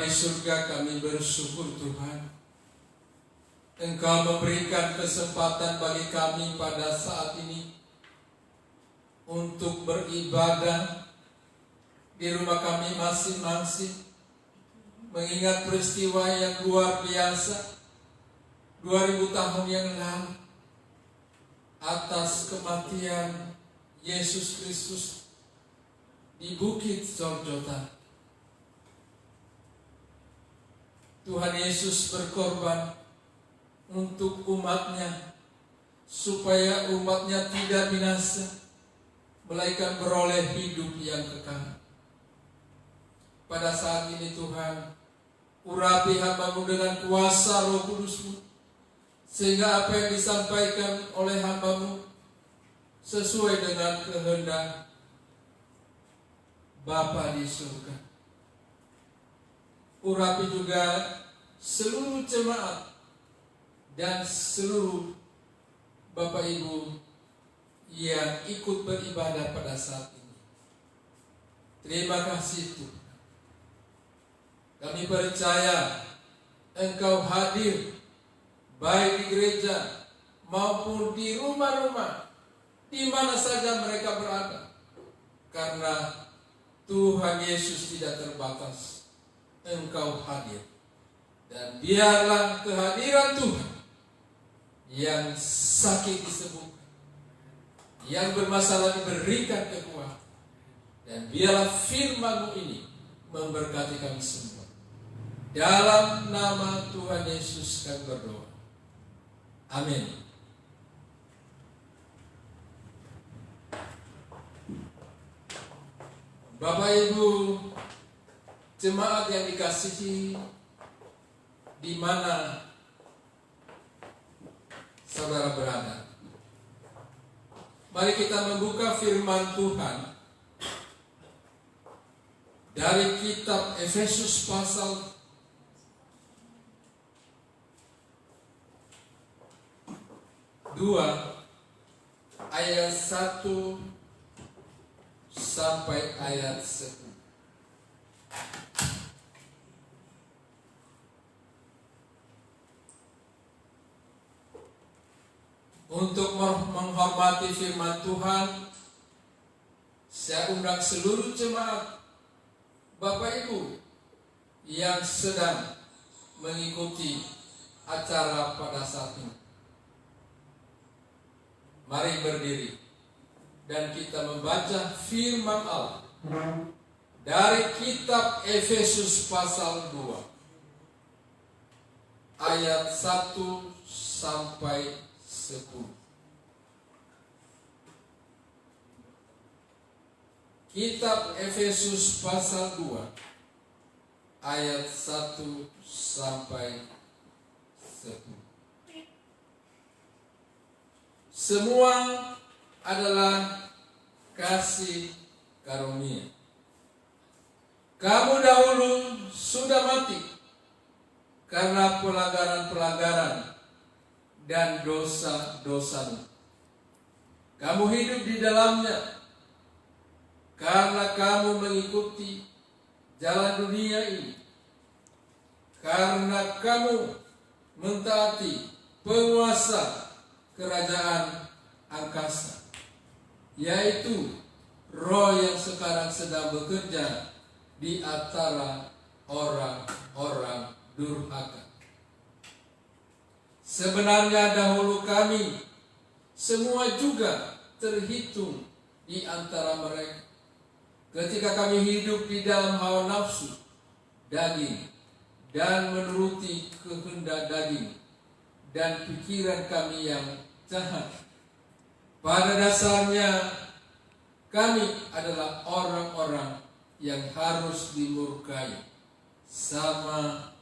di surga, kami bersyukur Tuhan, Engkau memberikan kesempatan bagi kami pada saat ini untuk beribadah di rumah kami masing-masing, mengingat peristiwa yang luar biasa 2000 tahun yang lalu atas kematian Yesus Kristus di Bukit Golgota. Tuhan Yesus berkorban untuk umatnya, supaya umatnya tidak binasa, melainkan beroleh hidup yang kekal. Pada saat ini Tuhan, urapi hamba-Mu dengan kuasa Roh Kudus-Mu, sehingga apa yang disampaikan oleh hamba-Mu sesuai dengan kehendak Bapa di surga. Urapi juga seluruh jemaat dan seluruh Bapak Ibu yang ikut beribadah pada saat ini. Terima kasih Tuhan. Kami percaya Engkau hadir baik di gereja maupun di rumah-rumah, di mana saja mereka berada. Karena Tuhan Yesus tidak terbatas. Engkau hadir. Dan biarlah kehadiran Tuhan yang sakit disembuhkan, yang bermasalah diberikan kekuatan, dan biarlah firman-Mu ini memberkati kami semua. Dalam nama Tuhan Yesus kami berdoa. Amin. Bapak Ibu jemaat yang dikasihi, di mana saudara berada, mari kita membuka firman Tuhan dari kitab Efesus pasal 2 ayat 1 sampai ayat 10. Untuk menghormati firman Tuhan, saya undang seluruh jemaat, Bapak Ibu yang sedang mengikuti acara pada saat ini. Mari berdiri dan kita membaca firman Allah dari kitab Efesus pasal 2 ayat 1 sampai 10. Kitab Efesus pasal 2 ayat 1 sampai 10. Semua adalah kasih karunia. Kamu dahulu sudah mati karena pelanggaran-pelanggaran dan dosa-dosamu. Kamu hidup di dalamnya karena kamu mengikuti jalan dunia ini. Karena kamu mentaati penguasa kerajaan angkasa, yaitu roh yang sekarang sedang bekerja di antara orang-orang durhaka. Sebenarnya dahulu kami semua juga terhitung di antara mereka, ketika kami hidup di dalam hawa nafsu daging dan menuruti kehendak daging dan pikiran kami yang jahat. Pada dasarnya kami adalah orang-orang yang harus dimurkai, sama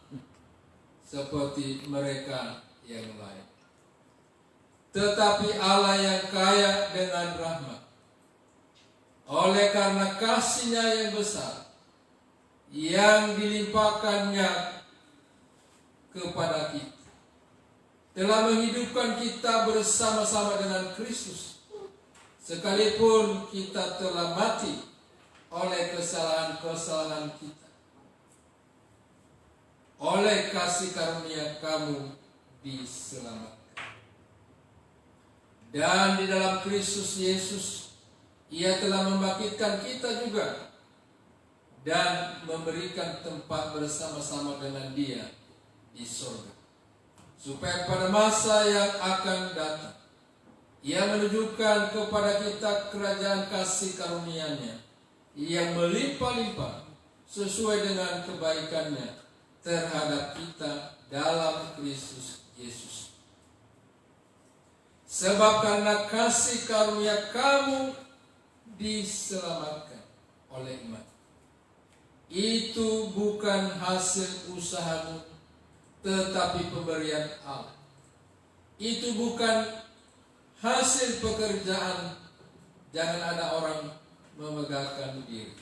seperti mereka yang lain. Tetapi Allah yang kaya dengan rahmat, oleh karena kasih-Nya yang besar yang dilimpahkannya kepada kita, telah menghidupkan kita bersama-sama dengan Kristus, sekalipun kita telah mati oleh kesalahan-kesalahan kita. oleh kasih karunia kamu diselamatkan. Dan di dalam Kristus Yesus, Ia telah membangkitkan kita juga dan memberikan tempat bersama-sama dengan Dia di surga, supaya pada masa yang akan datang Ia menunjukkan kepada kita kerajaan kasih karunia-Nya yang melimpah-limpah sesuai dengan kebaikan-Nya terhadap kita dalam Kristus Yesus. Sebab karena kasih karunia kamu diselamatkan oleh iman. Itu bukan hasil usahamu, tetapi pemberian Allah. Itu bukan hasil pekerjaan. Jangan ada orang memegahkan diri.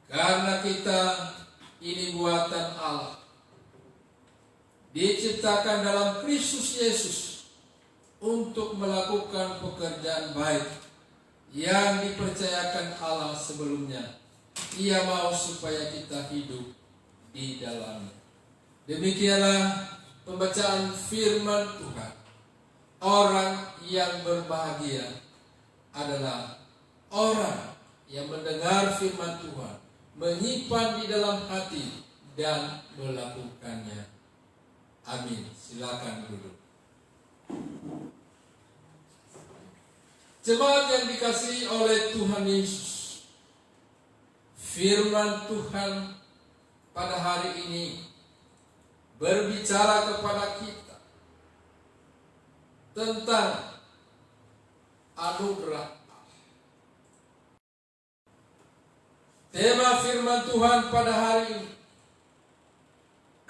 Karena kita ini buatan Allah, diciptakan dalam Kristus Yesus untuk melakukan pekerjaan baik yang dipercayakan Allah sebelumnya. Ia mau supaya kita hidup di dalamnya. Demikianlah pembacaan firman Tuhan. Orang yang berbahagia adalah orang yang mendengar firman Tuhan, menyimpan di dalam hati dan melakukannya. Amin. Silakan duduk. Jemaat yang dikasihi oleh Tuhan Yesus, firman Tuhan pada hari ini berbicara kepada kita tentang anugerah. Tema firman Tuhan pada hari ini,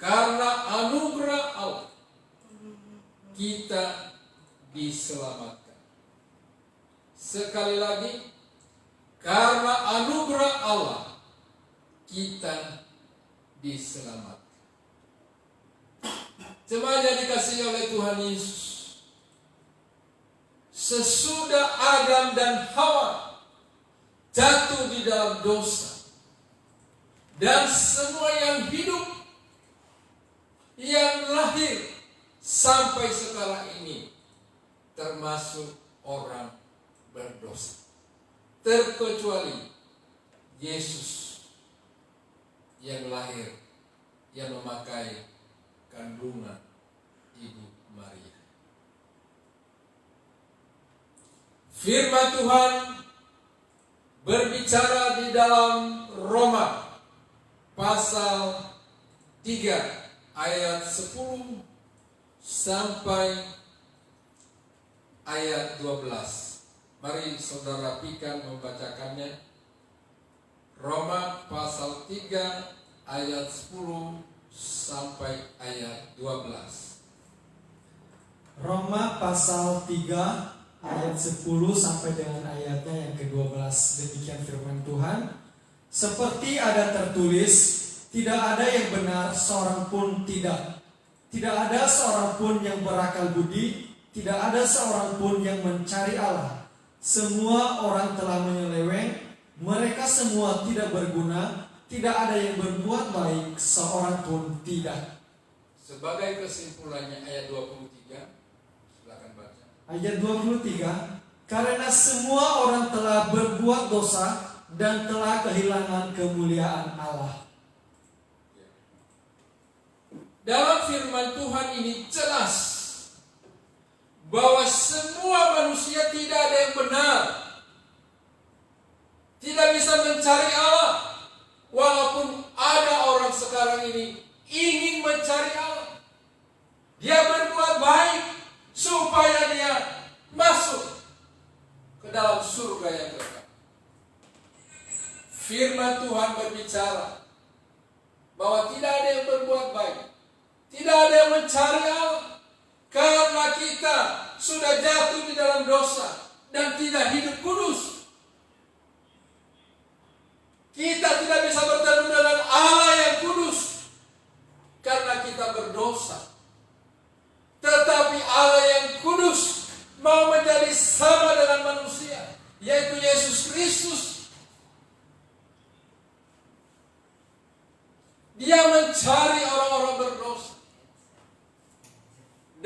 karena anugerah Allah kita diselamatkan. Sekali lagi, karena anugerah Allah kita diselamatkan. Jemaat yang dikasihi oleh Tuhan Yesus, sesudah Adam dan Hawa jatuh di dalam dosa, dan semua yang hidup, yang lahir sampai sekarang ini, termasuk orang berdosa, terkecuali Yesus yang lahir, yang memakai kandungan Ibu Maria. Firman Tuhan berbicara di dalam Roma pasal 3 ayat 10 sampai ayat 12. Mari saudara Pikan membacakannya. Roma pasal 3 ayat 10 sampai ayat 12. Roma pasal 3 ayat 10 sampai dengan ayatnya yang ke-12. Demikian firman Tuhan. Seperti ada tertulis, tidak ada yang benar seorang pun tidak. Tidak ada seorang pun yang berakal budi, tidak ada seorang pun yang mencari Allah. Semua orang telah menyeleweng, mereka semua tidak berguna, tidak ada yang berbuat baik, seorang pun tidak. Sebagai kesimpulannya ayat 23, silakan baca. Ayat 23, karena semua orang telah berbuat dosa dan telah kehilangan kemuliaan Allah. Dalam firman Tuhan ini jelas bahwa semua manusia tidak ada yang benar, tidak bisa mencari Allah. Walaupun ada orang sekarang ini ingin mencari Allah, dia berbuat baik supaya dia masuk ke dalam surga yang kekal. Firman Tuhan berbicara bahwa tidak ada yang berbuat baik, tidak ada yang mencari Allah, karena kita sudah jatuh di dalam dosa dan tidak hidup kudus. Kita tidak bisa bertemu dengan Allah yang kudus karena kita berdosa. Tetapi Allah yang kudus mau menjadi sama dengan manusia, yaitu Yesus Kristus. Dia mencari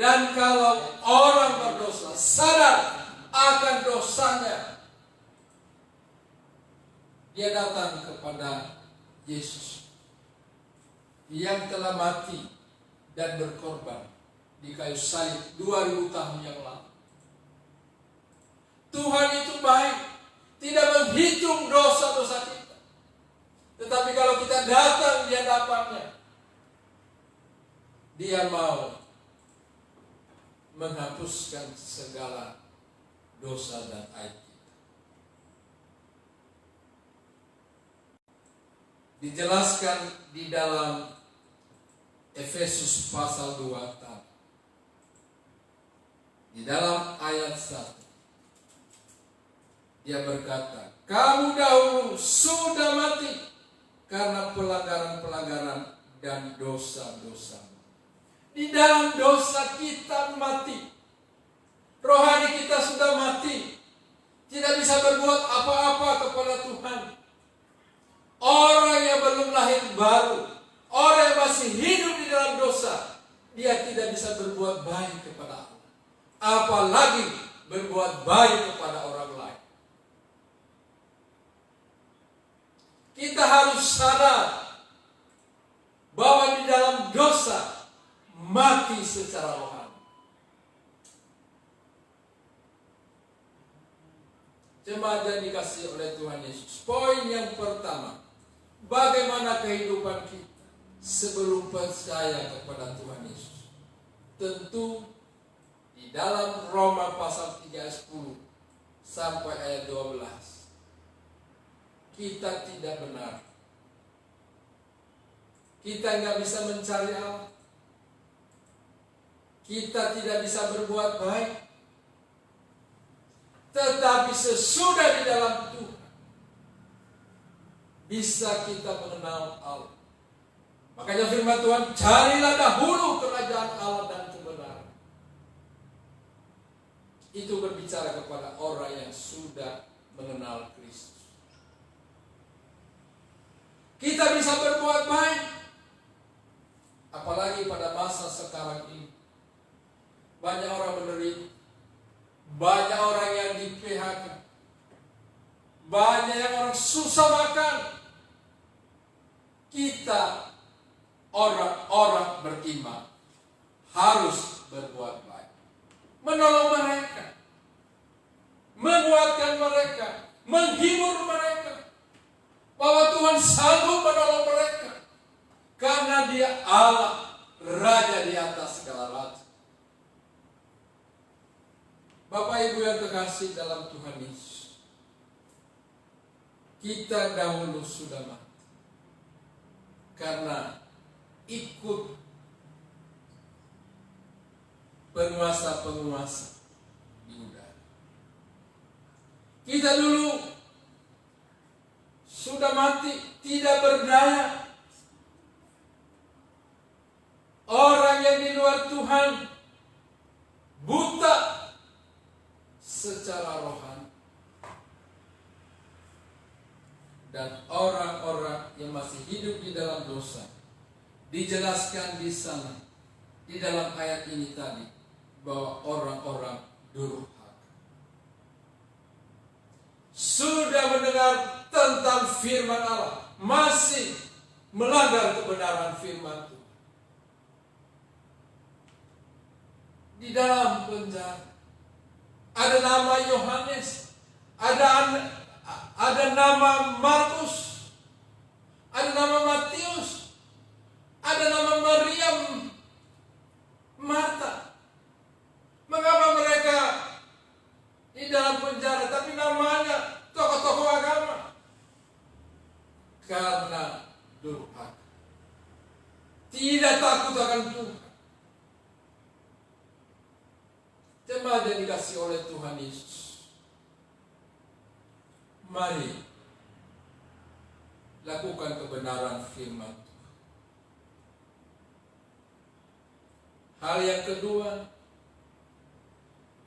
Dan kalau orang berdosa sadar akan dosanya, dia datang kepada Yesus yang telah mati dan berkorban di kayu salib 2000 tahun yang lalu. Tuhan itu baik, tidak menghitung dosa-dosa kita. Tetapi kalau kita datang di hadapannya, Dia mau menghapuskan segala dosa dan aib kita. Dijelaskan di dalam Efesus pasal 2 tadi. Di dalam ayat 1. Dia berkata, kamu dahulu sudah mati karena pelanggaran-pelanggaran dan dosa-dosa. Di dalam dosa kita mati. Rohani kita sudah mati. Tidak bisa berbuat apa-apa kepada Tuhan. Orang yang belum lahir baru, orang yang masih hidup di dalam dosa, dia tidak bisa berbuat baik kepada Allah. Apalagi berbuat baik kepada orang lain. Kita harus sadar bahwa di dalam dosa mati secara rohani. Jemaat yang dikasihi oleh Tuhan Yesus. Poin yang pertama, bagaimana kehidupan kita sebelum percaya kepada Tuhan Yesus? Tentu di dalam Roma pasal 3 ayat 10 sampai ayat 12, kita tidak benar. Kita nggak bisa mencari Allah. Kita tidak bisa berbuat baik. Tetapi sesudah di dalam Tuhan, bisa kita mengenal Allah. Makanya firman Tuhan, carilah dahulu kerajaan Allah dan kebenaran. Itu berbicara kepada orang yang sudah mengenal Kristus. Kita bisa berbuat baik, apalagi pada masa sekarang ini. Banyak orang menderita, banyak orang yang di PHK, banyak yang orang susah makan. Kita orang-orang beriman harus berbuat baik, menolong mereka, menguatkan mereka, menghibur mereka, bahwa Tuhan sanggup menolong mereka, karena Dia Allah, Raja di atas segala raja. Bapak Ibu yang terkasih dalam Tuhan Yesus, kita dahulu sudah mati karena ikut penguasa-penguasa di udara. Kita dulu sudah mati, tidak berdaya. Orang yang di luar Tuhan buta secara rohani. Dan orang-orang yang masih hidup di dalam dosa, dijelaskan di sana, di dalam ayat ini tadi, bahwa orang-orang durhaka. Sudah mendengar tentang firman Allah, masih melanggar kebenaran firman Tuhan. Di dalam penjara ada nama Yohanes, ada nama Markus, ada nama Matius, ada nama Maryam, Marta. Mengapa mereka di dalam penjara, tapi namanya tokoh-tokoh agama? Karena durhaka, tidak takut akan Tuhan. Jemaat yang dikasihi oleh Tuhan Yesus, mari lakukan kebenaran firman Tuhan. Hal yang kedua,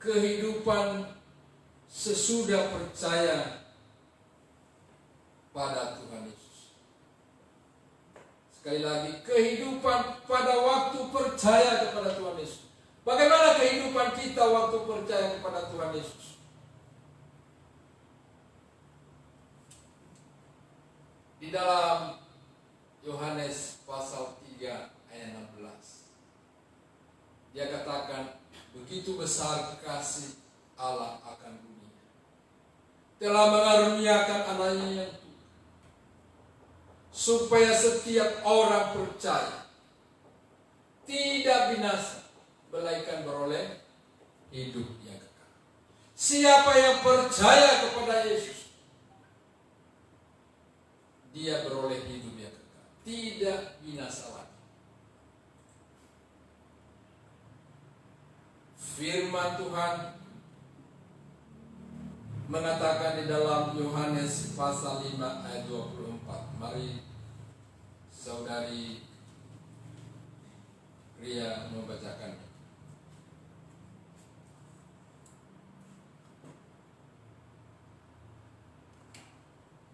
kehidupan sesudah percaya pada Tuhan Yesus. Sekali lagi, kehidupan pada waktu percaya kepada Tuhan Yesus. Bagaimana kehidupan kita waktu percaya kepada Tuhan Yesus? Di dalam Yohanes pasal 3 ayat 16, dia katakan, begitu besar kasih Allah akan dunia, telah mengaruniakan anaknya yang tunggal, supaya setiap orang percaya tidak binasa, melainkan beroleh hidup yang kekal. Siapa yang percaya kepada Yesus, dia beroleh hidup yang kekal, tidak binasa lagi. Firman Tuhan mengatakan di dalam Yohanes pasal 5 ayat 24. Mari saudari Ria membacakannya.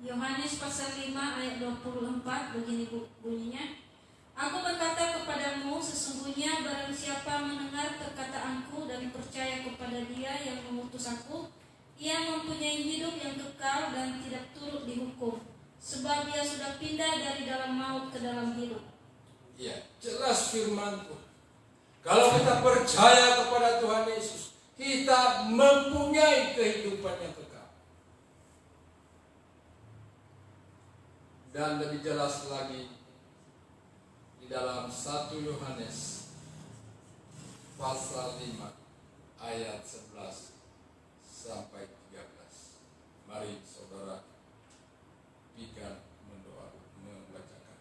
Yohanes pasal 5 ayat 24, begini bunyinya. Aku berkata kepadamu, sesungguhnya barang siapa mendengar perkataanku dan percaya kepada Dia yang mengutus aku, ia mempunyai hidup yang kekal dan tidak turut dihukum, sebab ia sudah pindah dari dalam maut ke dalam hidup. Ya, jelas firman Tuhan. Kalau kita percaya kepada Tuhan Yesus, kita mempunyai kehidupan yang kekal. Dan lebih jelas lagi di dalam 1 Yohanes pasal 5 ayat 11 sampai 13. Mari saudara Pika membacakan.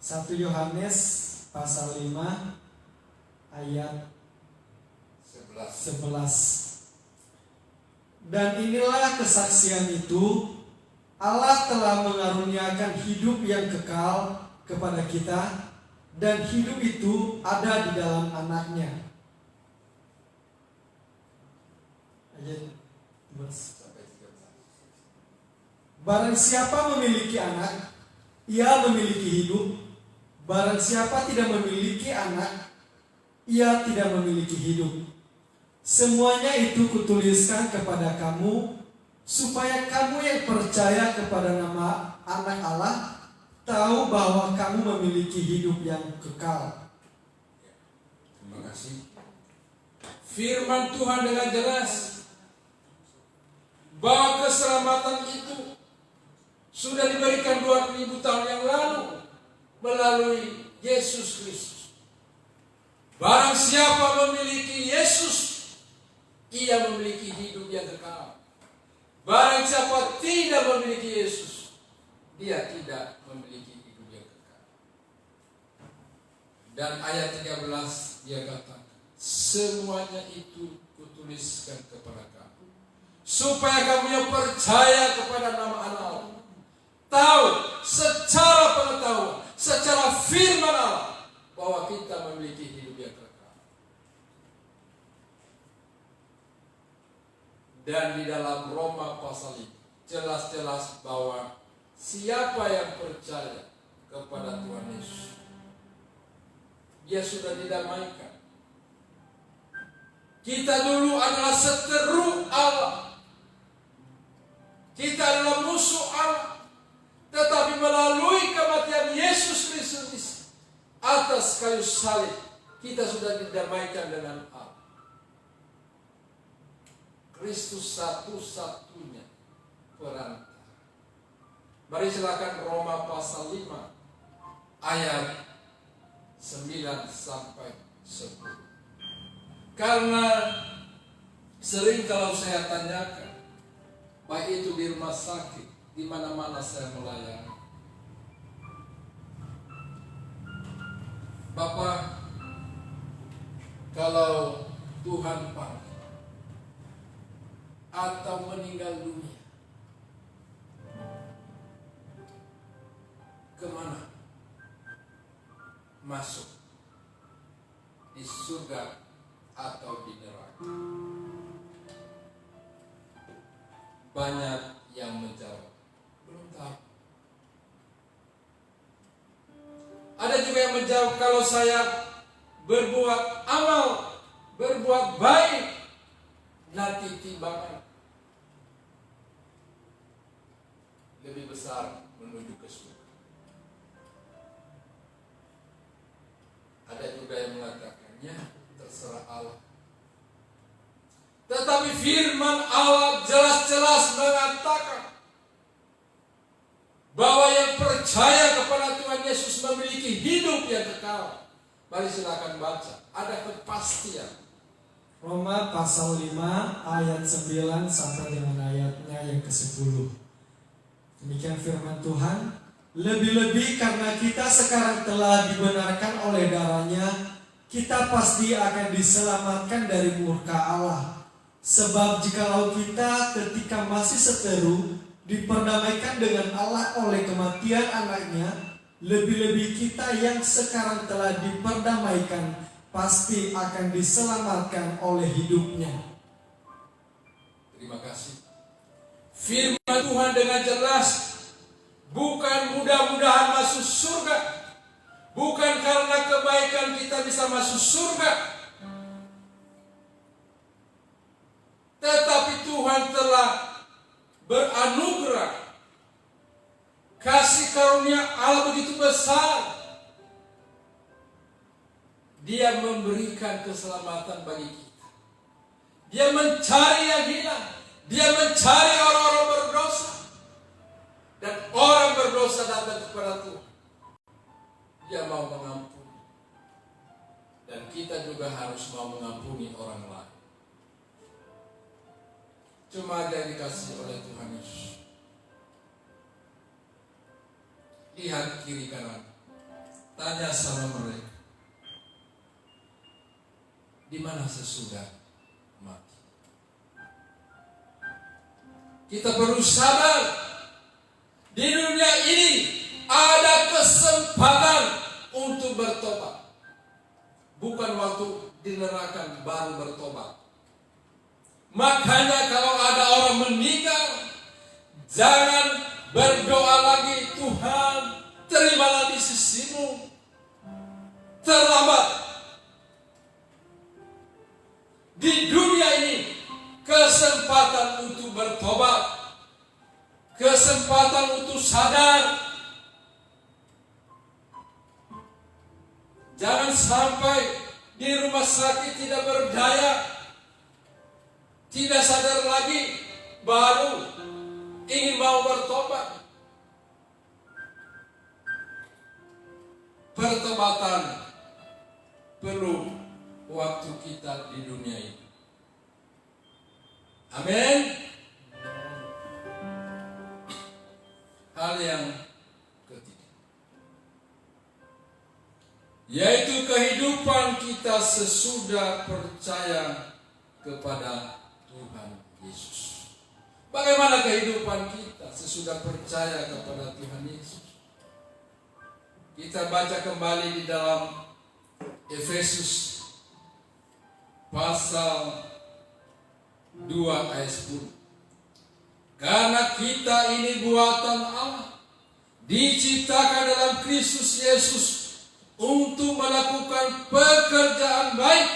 1 Yohanes pasal 5 ayat 11. Dan inilah kesaksian itu, Allah telah mengaruniakan hidup yang kekal kepada kita, dan hidup itu ada di dalam anaknya. Ayat 11. Barang siapa memiliki anak, ia memiliki hidup. Barang siapa tidak memiliki anak, ia tidak memiliki hidup. Semuanya itu kutuliskan kepada kamu, supaya kamu yang percaya kepada nama anak Allah tahu bahwa kamu memiliki hidup yang kekal. Terima kasih. Firman Tuhan dengan jelas bahwa keselamatan itu sudah diberikan 2000 tahun yang lalu melalui Yesus Kristus. Barang siapa memiliki Yesus, ia memiliki hidup yang kekal. Barang siapa tidak memiliki Yesus, dia tidak memiliki hidup yang kekal. Dan ayat 13 dia katakan, semuanya itu kutuliskan kepada kamu, supaya kamu yang percaya kepada nama Allah tahu secara pengetahuan, secara firman Allah, bahwa kita memiliki hidup yang kekal. Dan di dalam Roma pasal ini jelas-jelas bahwa siapa yang percaya kepada Tuhan Yesus, dia sudah didamaikan. Kita dulu adalah seteru Allah, kita adalah musuh Allah, tetapi melalui kematian Yesus Kristus atas kayu salib, kita sudah didamaikan dengan Allah. Kristus satu-satunya perantara. Mari silakan Roma pasal 5 ayat 9 sampai 10. Karena sering kalau saya tanyakan, baik itu di rumah sakit, di mana-mana saya melayani, Bapak, kalau Tuhan panggil atau meninggal dunia, kemana? Masuk di surga atau di neraka? banyak yang menjawab, belum tahu. Ada juga yang menjawab, kalau saya berbuat amal, berbuat baik, nanti timbangan lebih besar menuju ke surga. Ada juga yang mengatakannya terserah Allah. Tetapi firman Allah jelas-jelas mengatakan bahwa yang percaya kepada Tuhan Yesus memiliki hidup yang kekal. Mari silakan baca, ada kepastian. Roma pasal 5 ayat 9 sampai dengan ayatnya yang ke-10. Demikian firman Tuhan. Lebih-lebih karena kita sekarang telah dibenarkan oleh darah-Nya, kita pasti akan diselamatkan dari murka Allah. Sebab jikalau kita ketika masih seteru diperdamaikan dengan Allah oleh kematian anaknya, lebih-lebih kita yang sekarang telah diperdamaikan pasti akan diselamatkan oleh hidupnya. Terima kasih. Firman Tuhan dengan jelas, bukan mudah-mudahan masuk surga, bukan karena kebaikan kita bisa masuk surga, tetapi Tuhan telah beranugerah. Kasih karunia Allah begitu besar. Dia memberikan keselamatan bagi kita. Dia mencari yang hilang. Dia mencari orang-orang berdosa. Dan orang berdosa datang kepada Tuhan. Dia mau mengampuni. Dan kita juga harus mau mengampuni orang lain. Cuma ada yang dikasih oleh Tuhan Yesus. Lihat kiri kanan. Tanya sama mereka. Di mana sesudah mati? Kita perlu sadar, di dunia ini ada kesempatan untuk bertobat. Bukan waktu di neraka baru bertobat. Makanya kalau ada orang meninggal, jangan berdoa lagi, Tuhan terimalah di sisimu. Terlambat. Di dunia ini kesempatan untuk bertobat, kesempatan untuk sadar. Jangan sampai di rumah sakit tidak berdaya, tidak sadar lagi, baru ingin mau bertobat. Pertobatan perlu waktu kita di dunia ini. Amin. Hal yang ketiga, yaitu kehidupan kita sesudah percaya kepada Tuhan Yesus. Bagaimana kehidupan kita sesudah percaya kepada Tuhan Yesus? Kita baca kembali di dalam Efesus pasal 2 ayat 10. Karena kita ini buatan Allah, diciptakan dalam Kristus Yesus untuk melakukan pekerjaan baik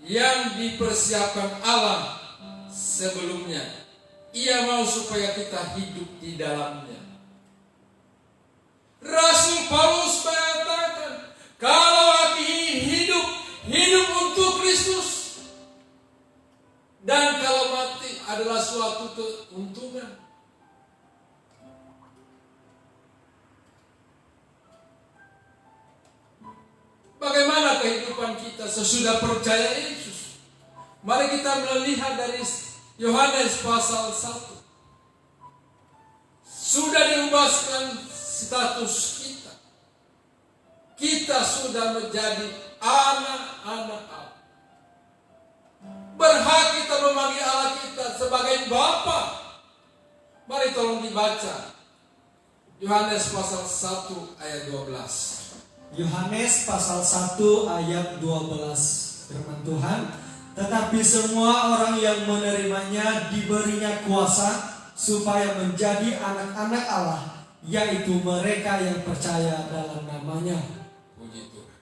yang dipersiapkan Allah sebelumnya. Ia mau supaya kita hidup di dalamnya. Rasul Paulus mengatakan, kalau aku hidup untuk Kristus. Dan kalau mati adalah suatu keuntungan. Bagaimana kehidupan kita sesudah percaya Yesus? Mari kita melihat dari Yohanes pasal 1. Sudah diubahkan status kita. Kita sudah menjadi anak-anak Allah. Berhak kita memanggil Allah kita sebagai Bapa. Mari tolong dibaca. Yohanes pasal 1 ayat 12. Yohanes pasal 1 ayat 12. Firman Tuhan, Tetapi semua orang yang menerimanya diberinya kuasa supaya menjadi anak-anak Allah, yaitu mereka yang percaya dalam namanya. Puji Tuhan.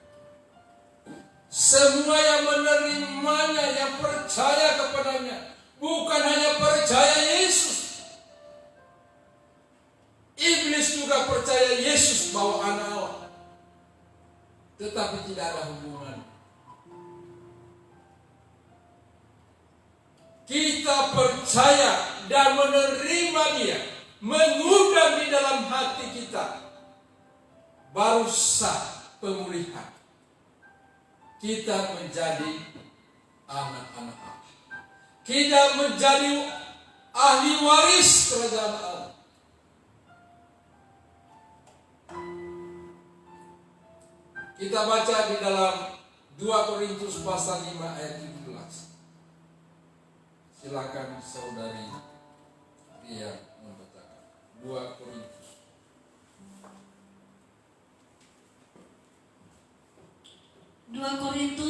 Semua yang menerimanya, yang percaya kepadanya, bukan hanya percaya Yesus. Iblis juga percaya Yesus bahwa anak Allah, tetapi tidak ada hubungan. Kita percaya dan menerima Dia, mengundang di dalam hati kita, baru sah pemulihan. Kita menjadi anak-anak Allah. Kita menjadi ahli waris kerajaan Allah. Kita baca di dalam 2 Korintus pasal 5 ayat 17. Silakan saudari Ria membacakan 2 Korintus.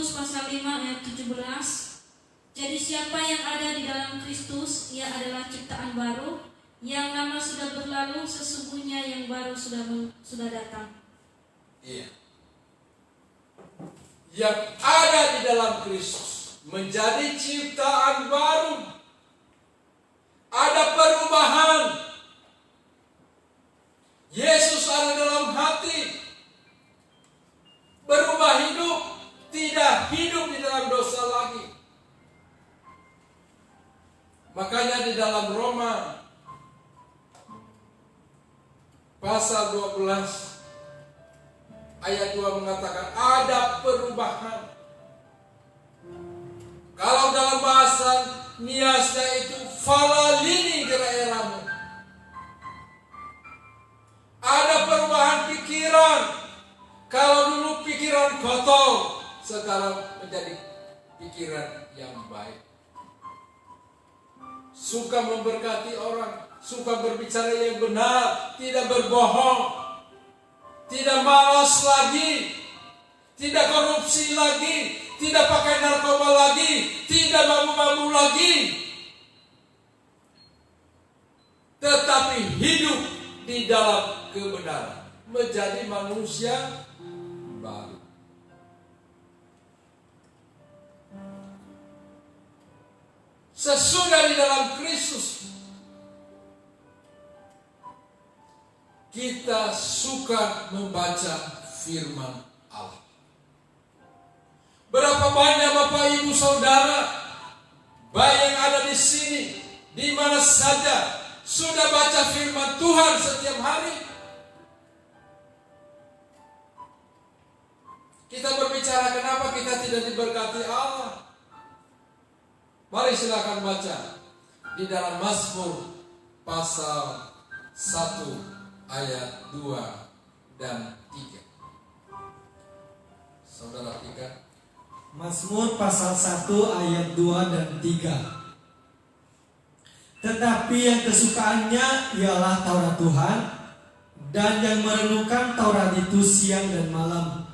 Pasal 5 ayat 17. Jadi siapa yang ada di dalam Kristus, ia adalah ciptaan baru, yang lama sudah berlalu, sesungguhnya yang baru sudah datang. Iya. Yang ada di dalam Kristus menjadi ciptaan baru. Ada perubahan. Yesus ada dalam hati. Berubah hidup. Tidak hidup di dalam dosa lagi. Makanya di dalam Roma pasal 12 ayat 2 mengatakan ada perubahan. Kalau dalam bahasa niasnya itu falalini geraeramu. Ada perubahan pikiran. Kalau dulu pikiran kotor, sekarang menjadi pikiran yang baik. Suka memberkati orang, suka berbicara yang benar, tidak berbohong, tidak malas lagi, tidak korupsi lagi, tidak pakai narkoba lagi, tidak mabuk-mabuk lagi, tetapi hidup di dalam kebenaran, menjadi manusia baru. Sesudah di dalam Kristus, kita suka membaca firman Allah. Berapa banyak Bapak Ibu Saudara, baik yang ada di sini, di mana saja, sudah baca firman Tuhan setiap hari? Kita berbicara kenapa kita tidak diberkati Allah. Mari silakan baca di dalam Mazmur pasal 1 ayat 2 dan 3. Saudara 3. Mazmur pasal 1 ayat 2 dan 3. Tetapi yang kesukaannya ialah Taurat Tuhan, dan yang merenungkan Taurat itu siang dan malam.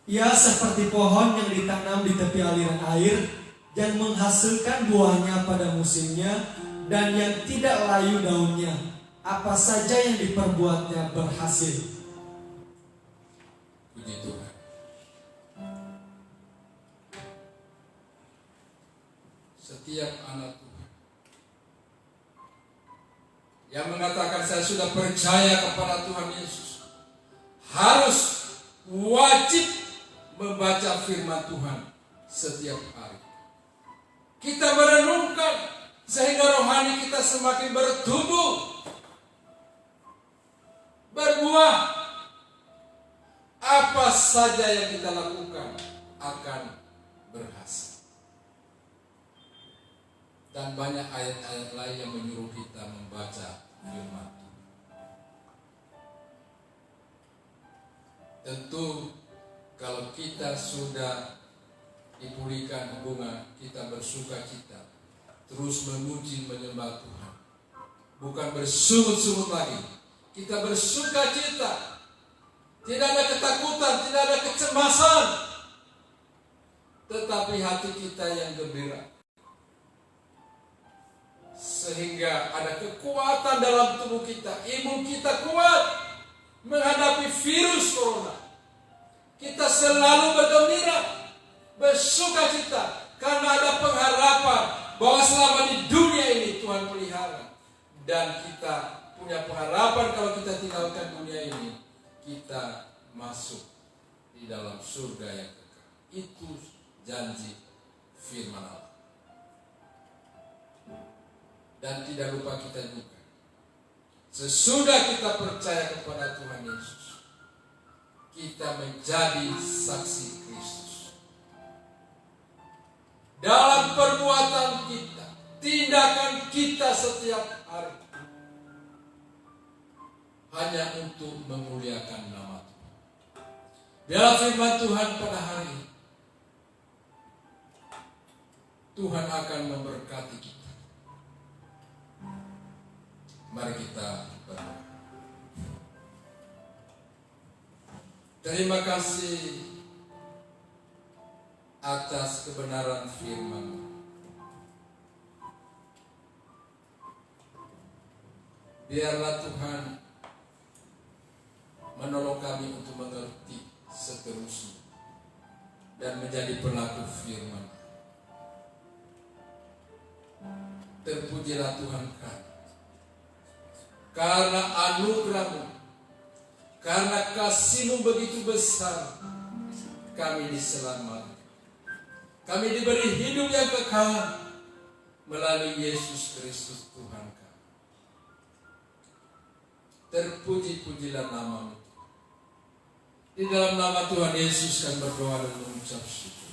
Ia seperti pohon yang ditanam di tepi aliran air, yang menghasilkan buahnya pada musimnya, dan yang tidak layu daunnya. Apa saja yang diperbuatnya berhasil. Puji Tuhan. Setiap anak Tuhan yang mengatakan saya sudah percaya kepada Tuhan Yesus, harus wajib membaca firman Tuhan setiap hari. Kita merenungkan sehingga rohani kita semakin bertumbuh, berbuah. Apa saja yang kita lakukan akan berhasil. Dan banyak ayat-ayat lain yang menyuruh kita membaca firman Tuhan. Tentu kalau kita sudah dipulihkan hubungan, kita bersuka cita, terus memuji menyembah Tuhan, bukan bersungut-sungut lagi. Kita bersuka cita, tidak ada ketakutan, tidak ada kecemasan, tetapi hati kita yang gembira. Sehingga ada kekuatan dalam tubuh kita, imun kita kuat menghadapi virus corona. Kita selalu bergembira, bersukacita, karena ada pengharapan bahwa selama di dunia ini Tuhan pelihara. Dan kita punya pengharapan kalau kita tinggalkan dunia ini, kita masuk di dalam surga yang kekal. Itu janji firman Allah. Dan tidak lupa kita juga, sesudah kita percaya kepada Tuhan Yesus, kita menjadi saksi Kristus. Dalam perbuatan kita, tindakan kita setiap hari, hanya untuk memuliakan nama Tuhan. Dalam firman Tuhan pada hari ini, Tuhan akan memberkati kita. Mari kita berdoa. Terima kasih atas kebenaran firman. Biarlah Tuhan menolong kami untuk mengerti seterusnya dan menjadi pelaku firman. Terpujilah Tuhan kami, karena anugerah-Mu, karena kasih-Mu begitu besar, kami diselamatkan. Kami diberi hidup yang kekal melalui Yesus Kristus Tuhan kami. Terpuji-pujilah nama-Mu. Di dalam nama Tuhan Yesus kami berdoa dan mengucap syukur.